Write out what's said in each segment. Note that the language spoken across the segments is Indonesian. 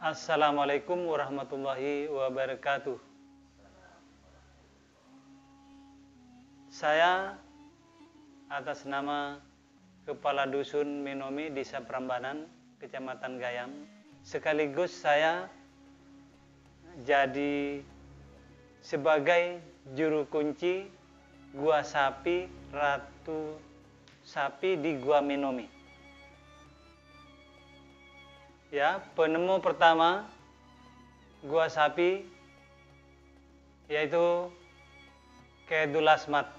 Assalamualaikum warahmatullahi wabarakatuh. Saya atas nama Kepala Dusun Minomi, Desa Prambanan, Kecamatan Gayam, sekaligus saya jadi sebagai juru kunci Gua Sapi Ratu Sapi di Gua Minomi. Ya, penemu pertama Gua Sapi yaitu Khairul Asmad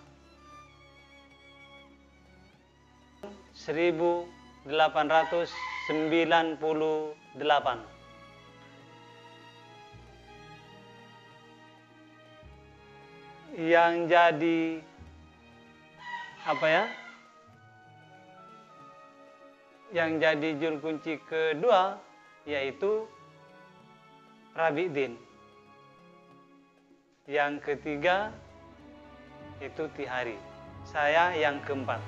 1898. Yang jadi Yang jadi juru kunci kedua yaitu Rabi'din. Yang ketiga itu Tihari. Saya yang keempat.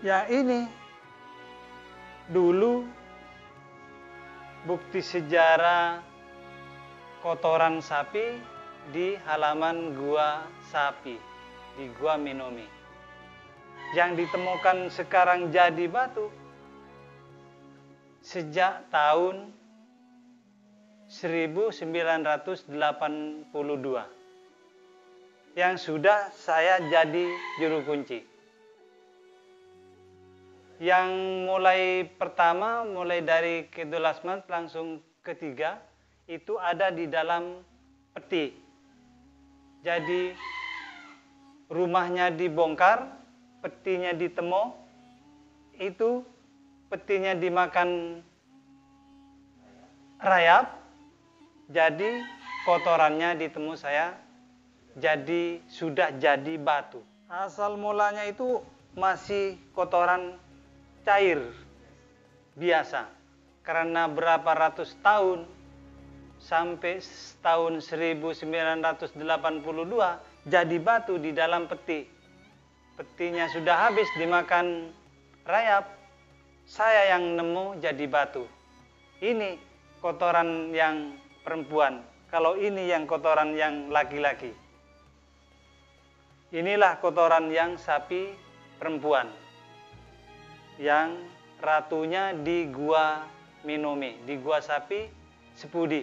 Ya, ini dulu bukti sejarah kotoran sapi di halaman Gua Sapi di Gua Minomi. Yang ditemukan sekarang jadi batu sejak tahun 1982 yang sudah saya jadi juru kunci. Yang mulai dari Khairul Asmad langsung ketiga itu ada di dalam peti. Jadi rumahnya dibongkar, petinya ditemu, itu petinya dimakan rayap, jadi kotorannya ditemu saya, jadi sudah jadi batu. Asal mulanya itu masih kotoran cair biasa, karena berapa ratus tahun sampai tahun 1982 jadi batu di dalam peti. Petinya sudah habis dimakan rayap, saya yang nemu jadi batu. Ini kotoran yang perempuan, kalau ini yang kotoran yang laki-laki. Inilah kotoran yang sapi perempuan, yang ratunya di Gua Minomi, di Gua Sapi Sepudi.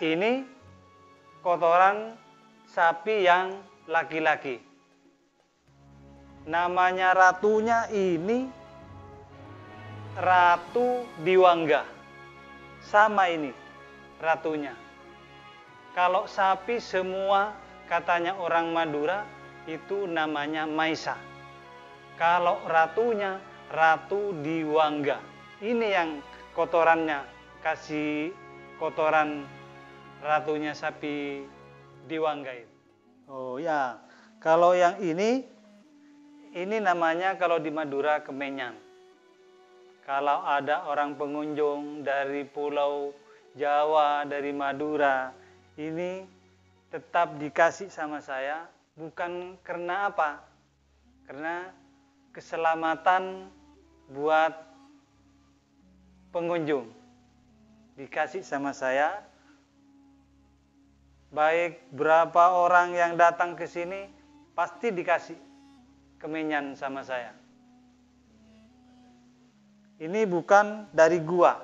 Ini kotoran sapi yang laki-laki. Namanya ratunya ini Ratu Diwangga. Sama ini ratunya. Kalau sapi semua katanya orang Madura itu namanya Maisa. Kalau ratunya Ratu Diwangga. Ini yang kotorannya, kasih kotoran ratunya sapi Diwangga itu. Oh ya, kalau yang ini namanya kalau di Madura kemenyan. Kalau ada orang pengunjung dari Pulau Jawa, dari Madura, ini tetap dikasih sama saya, bukan karena apa? Karena keselamatan buat pengunjung. Dikasih sama saya, baik berapa orang yang datang ke sini, pasti dikasih kemenyan sama saya. Ini bukan dari gua,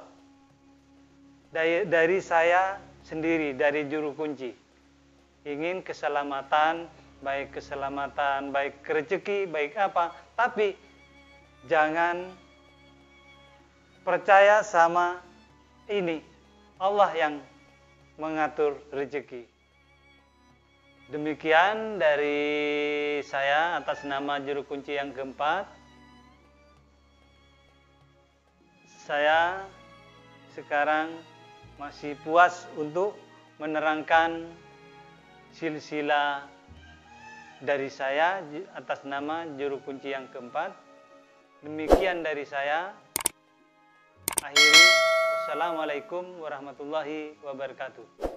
dari saya sendiri, dari juru kunci. Ingin keselamatan, baik rezeki, baik apa. Tapi jangan percaya sama ini. Allah yang mengatur rezeki. Demikian dari saya atas nama juru kunci yang keempat. Saya sekarang masih puas untuk menerangkan silsilah dari saya atas nama juru kunci yang keempat. Demikian dari saya. Akhiri, wassalamualaikum warahmatullahi wabarakatuh.